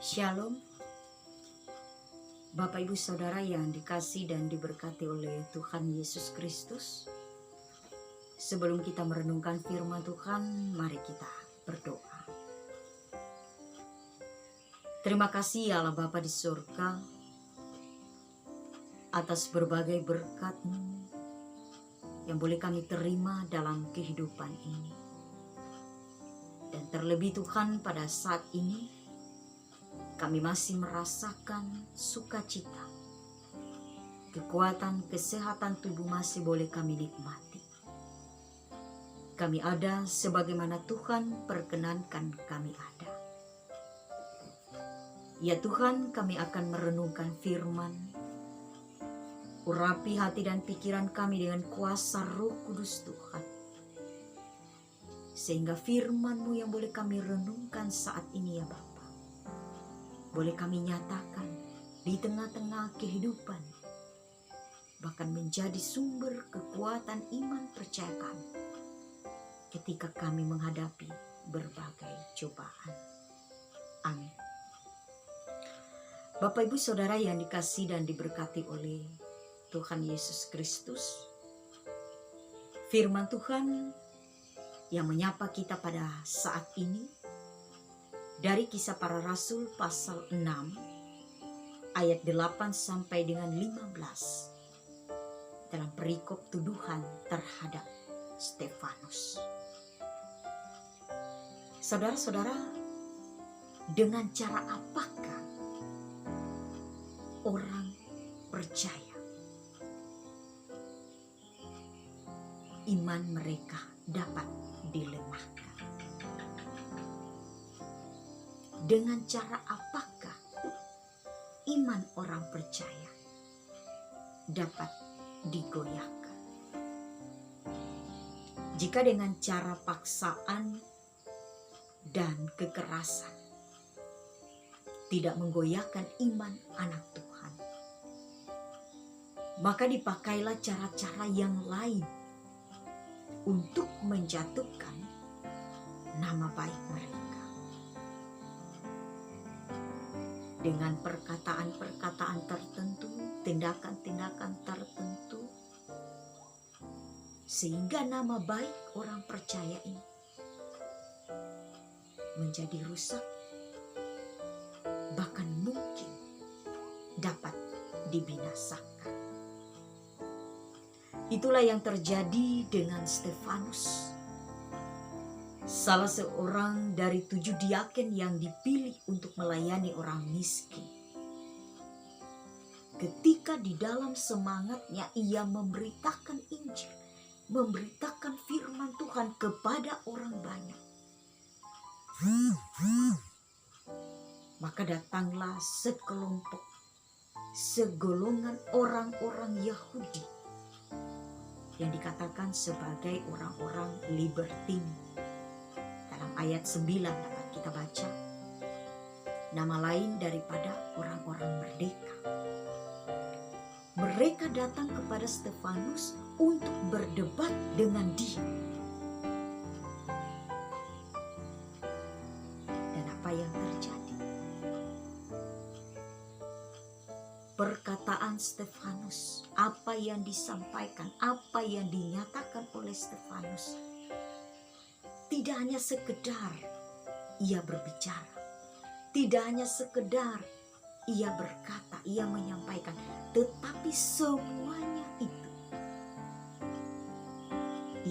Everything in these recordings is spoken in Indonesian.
Shalom, Bapak Ibu Saudara yang dikasih dan diberkati oleh Tuhan Yesus Kristus. Sebelum kita merenungkan firman Tuhan, mari kita berdoa. Terima kasih ya Allah Bapa di surga atas berbagai berkat-Mu yang boleh kami terima dalam kehidupan ini. Dan terlebih Tuhan, pada saat ini kami masih merasakan sukacita, kekuatan, kesehatan tubuh masih boleh kami nikmati. Kami ada sebagaimana Tuhan perkenankan kami ada. Ya Tuhan, kami akan merenungkan firman. Urapi hati dan pikiran kami dengan kuasa Roh Kudus Tuhan. Sehingga firman-Mu yang boleh kami renungkan saat ini ya Bapa, boleh kami nyatakan di tengah-tengah kehidupan, bahkan menjadi sumber kekuatan iman percaya kami ketika kami menghadapi berbagai cobaan. Amin. Bapak Ibu Saudara yang dikasih dan diberkati oleh Tuhan Yesus Kristus, firman Tuhan yang menyapa kita pada saat ini dari Kisah Para Rasul pasal 6 ayat 8 sampai dengan 15 dalam perikop tuduhan terhadap Stefanus. Saudara-saudara, dengan cara apakah orang percaya iman mereka dapat dilemahkan? Dengan cara apakah iman orang percaya dapat digoyahkan? Jika dengan cara paksaan dan kekerasan tidak menggoyahkan iman anak Tuhan, maka dipakailah cara-cara yang lain untuk menjatuhkan nama baik mereka. Dengan perkataan-perkataan tertentu, tindakan-tindakan tertentu, sehingga nama baik orang percaya ini menjadi rusak, bahkan mungkin dapat dibinasakan. Itulah yang terjadi dengan Stefanus, salah seorang dari 7 diaken yang dipilih untuk melayani orang miskin. Ketika di dalam semangatnya ia memberitakan Injil, memberitakan firman Tuhan kepada orang banyak, maka datanglah segolongan orang-orang Yahudi yang dikatakan sebagai orang-orang libertin. Ayat 9 dapat kita baca, nama lain daripada orang-orang merdeka. Mereka datang kepada Stefanus untuk berdebat dengan dia. Dan apa yang terjadi? Perkataan Stefanus, apa yang disampaikan, apa yang dinyatakan oleh Stefanus, tidak hanya sekedar ia berbicara, tidak hanya sekedar ia berkata, ia menyampaikan, tetapi semuanya itu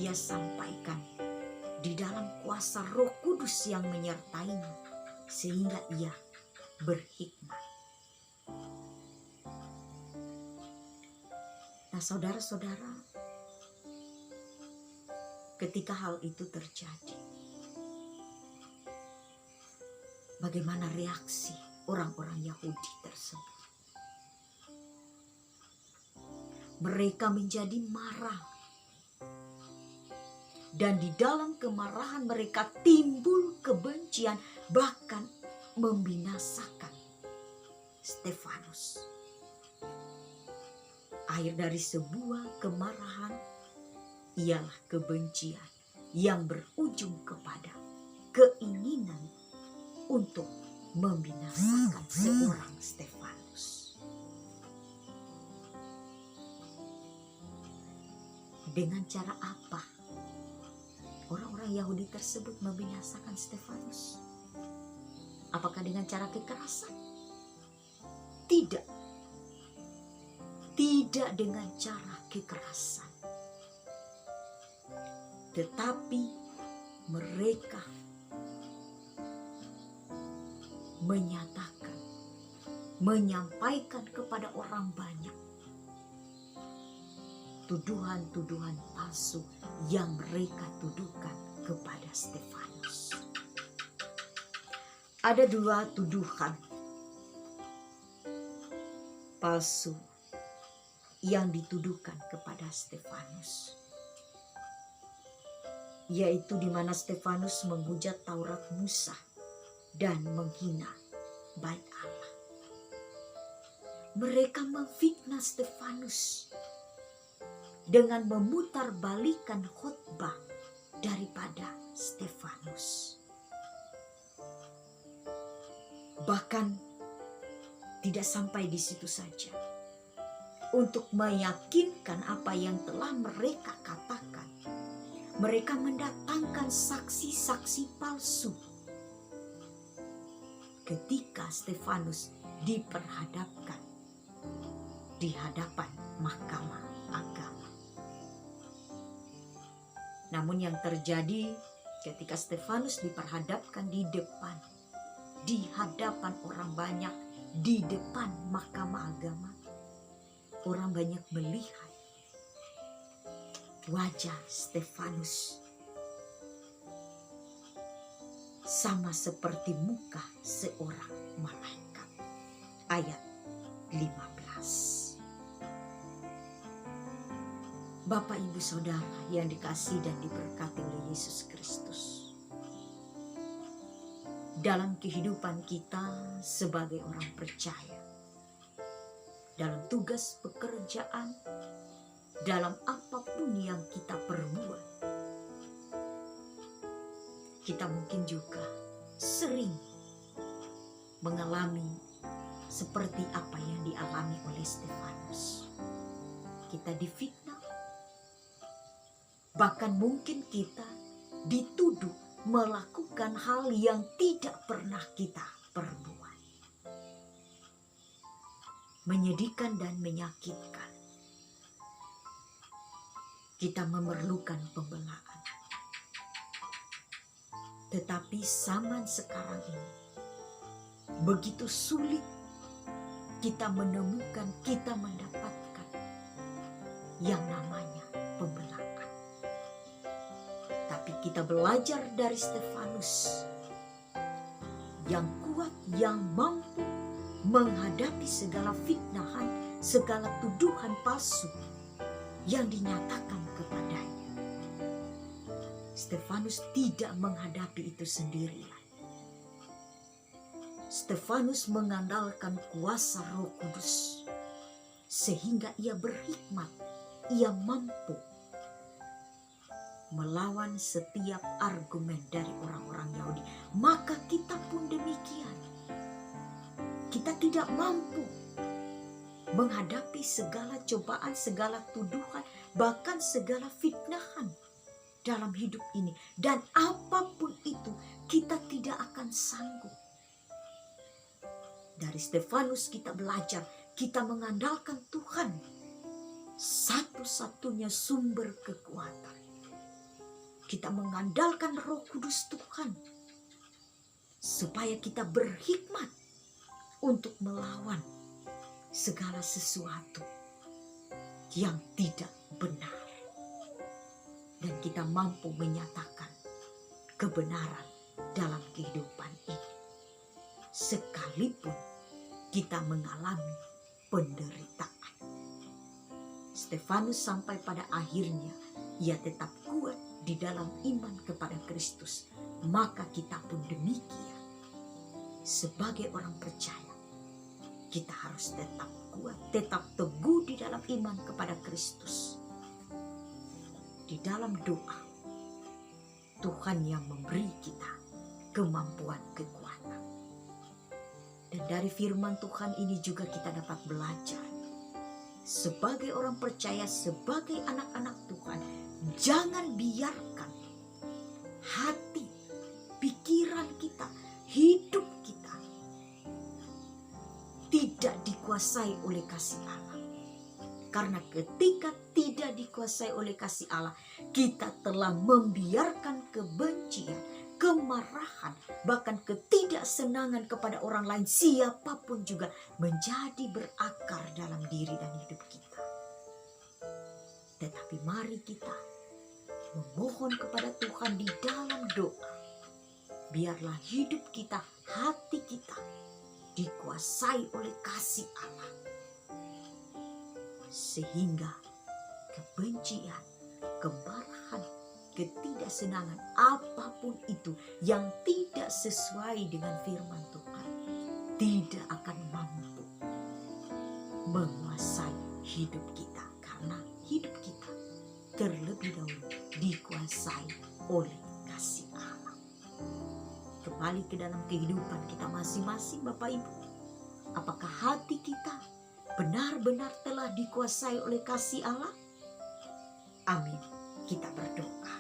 ia sampaikan di dalam kuasa Roh Kudus yang menyertainya, sehingga ia berhikmat. Nah, saudara-saudara, ketika hal itu terjadi, bagaimana reaksi orang-orang Yahudi tersebut? Mereka menjadi marah. Dan di dalam kemarahan mereka timbul kebencian, bahkan membinasakan Stefanus. Akhir dari sebuah kemarahan ialah kebencian yang berujung kepada keinginan untuk membinasakan seorang Stefanus. Dengan cara apa orang-orang Yahudi tersebut membinasakan Stefanus? Apakah dengan cara kekerasan? Tidak. Tidak dengan cara kekerasan. Tetapi mereka menyatakan, menyampaikan kepada orang banyak tuduhan-tuduhan palsu yang mereka tuduhkan kepada Stefanus. Ada dua tuduhan palsu yang dituduhkan kepada Stefanus, yaitu di mana Stefanus menghujat Taurat Musa dan menghina Bait Allah. Mereka memfitnah Stefanus dengan memutarbalikkan khotbah daripada Stefanus. Bahkan tidak sampai di situ saja. Untuk meyakinkan apa yang telah mereka katakan, mereka mendatangkan saksi-saksi palsu ketika Stefanus diperhadapkan di hadapan mahkamah agama. Namun yang terjadi ketika Stefanus diperhadapkan di hadapan orang banyak, di depan mahkamah agama, orang banyak melihat wajah Stefanus sama seperti muka seorang malaikat. Ayat 15. Bapak, Ibu, Saudara yang dikasihi dan diberkati oleh Yesus Kristus, dalam kehidupan kita sebagai orang percaya, dalam tugas pekerjaan, dalam apapun yang kita perbuat, kita mungkin juga sering mengalami seperti apa yang dialami oleh Stefanus. Kita difitnah, bahkan mungkin kita dituduh melakukan hal yang tidak pernah kita perbuat. Menyedihkan dan menyakitkan. Kita memerlukan pembelaan. Tetapi zaman sekarang ini begitu sulit kita menemukan, kita mendapatkan yang namanya pembelaan. Tapi kita belajar dari Stefanus yang kuat, yang mampu menghadapi segala fitnahan, segala tuduhan palsu yang dinyatakan kepadanya. Stefanus tidak menghadapi itu sendirian. Stefanus mengandalkan kuasa Roh Kudus sehingga ia berhikmat, ia mampu melawan setiap argumen dari orang-orang Yahudi. Maka kita pun demikian. Kita tidak mampu menghadapi segala cobaan, segala tuduhan, bahkan segala fitnahan dalam hidup ini. Dan apapun itu, kita tidak akan sanggup. Dari Stefanus kita belajar, kita mengandalkan Tuhan, satu-satunya sumber kekuatan. Kita mengandalkan Roh Kudus Tuhan, supaya kita berhikmat untuk melawan segala sesuatu yang tidak benar. Dan kita mampu menyatakan kebenaran dalam kehidupan ini. Sekalipun kita mengalami penderitaan. Stefanus sampai pada akhirnya ia tetap kuat di dalam iman kepada Kristus. Maka kita pun demikian. Sebagai orang percaya, kita harus tetap kuat, tetap teguh di dalam iman kepada Kristus. Di dalam doa, Tuhan yang memberi kita kemampuan, kekuatan. Dan dari firman Tuhan ini juga kita dapat belajar. Sebagai orang percaya, sebagai anak-anak Tuhan, jangan biarkan hati, pikiran kita, hidup kita tidak dikuasai oleh kasih Allah. Karena ketika tidak dikuasai oleh kasih Allah, kita telah membiarkan kebencian, kemarahan, bahkan ketidaksenangan kepada orang lain, siapapun juga, menjadi berakar dalam diri dan hidup kita. Tetapi mari kita memohon kepada Tuhan di dalam doa. Biarlah hidup kita, hati kita dikuasai oleh kasih Allah. Sehingga kebencian, kemarahan, ketidaksenangan, apapun itu yang tidak sesuai dengan firman Tuhan, tidak akan mampu menguasai hidup kita. Karena hidup kita terlebih dahulu dikuasai oleh kasih Allah. Kembali ke dalam kehidupan kita masing-masing, Bapak Ibu. Apakah hati kita benar-benar telah dikuasai oleh kasih Allah? Amin. Kita berdoa.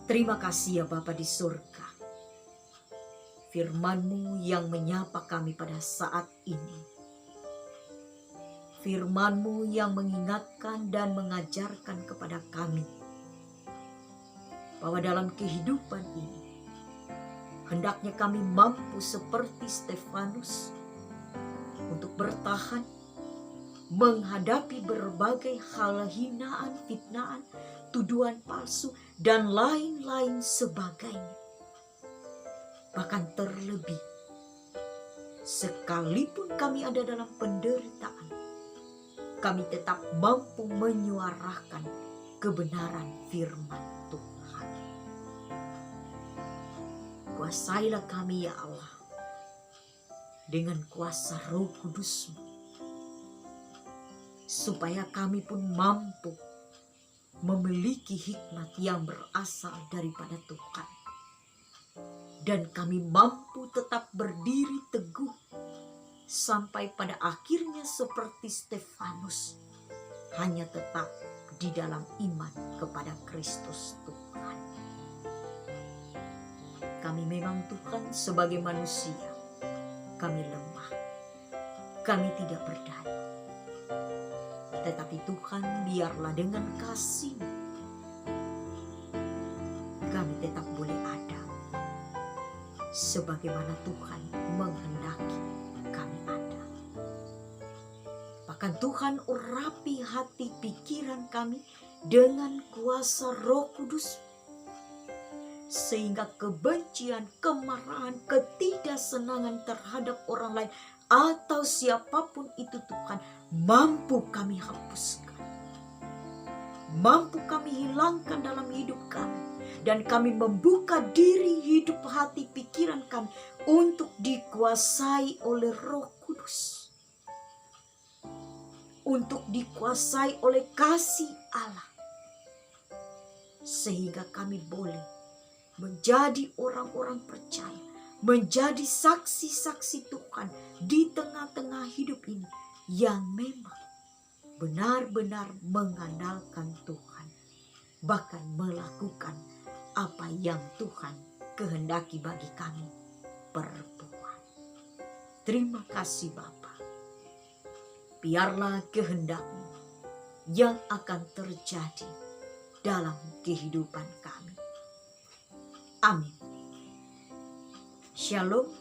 Terima kasih ya Bapa di surga. Firman-Mu yang menyapa kami pada saat ini. Firman-Mu yang mengingatkan dan mengajarkan kepada kami bahwa dalam kehidupan ini hendaknya kami mampu seperti Stefanus untuk bertahan menghadapi berbagai hal hinaan, fitnaan, tuduhan palsu, dan lain-lain sebagainya. Bahkan terlebih, sekalipun kami ada dalam penderitaan, kami tetap mampu menyuarakan kebenaran firman Tuhan. Kuasailah kami ya Allah, dengan kuasa Roh Kudus-Mu, supaya kami pun mampu memiliki hikmat yang berasal daripada Tuhan. Dan kami mampu tetap berdiri teguh sampai pada akhirnya seperti Stefanus, hanya tetap di dalam iman kepada Kristus Tuhan. Kami memang Tuhan sebagai manusia, kami lemah, kami tidak berdaya. Tetapi Tuhan, biarlah dengan kasih kami tetap boleh ada sebagaimana Tuhan menghendaki kami ada. Bahkan Tuhan urapi hati pikiran kami dengan kuasa Roh Kudus, sehingga kebencian, kemarahan, ketidaksenangan terhadap orang lain atau siapapun itu Tuhan mampu kami hapuskan, mampu kami hilangkan dalam hidup kami. Dan kami membuka diri, hidup, hati, pikiran kami untuk dikuasai oleh Roh Kudus, untuk dikuasai oleh kasih Allah, sehingga kami boleh menjadi orang-orang percaya, menjadi saksi-saksi Tuhan di tengah-tengah hidup ini yang memang benar-benar mengandalkan Tuhan, bahkan melakukan apa yang Tuhan kehendaki bagi kami perbuat. Terima kasih Bapa. Biarlah kehendak-Mu yang akan terjadi dalam kehidupan kami. Amin. Shalom.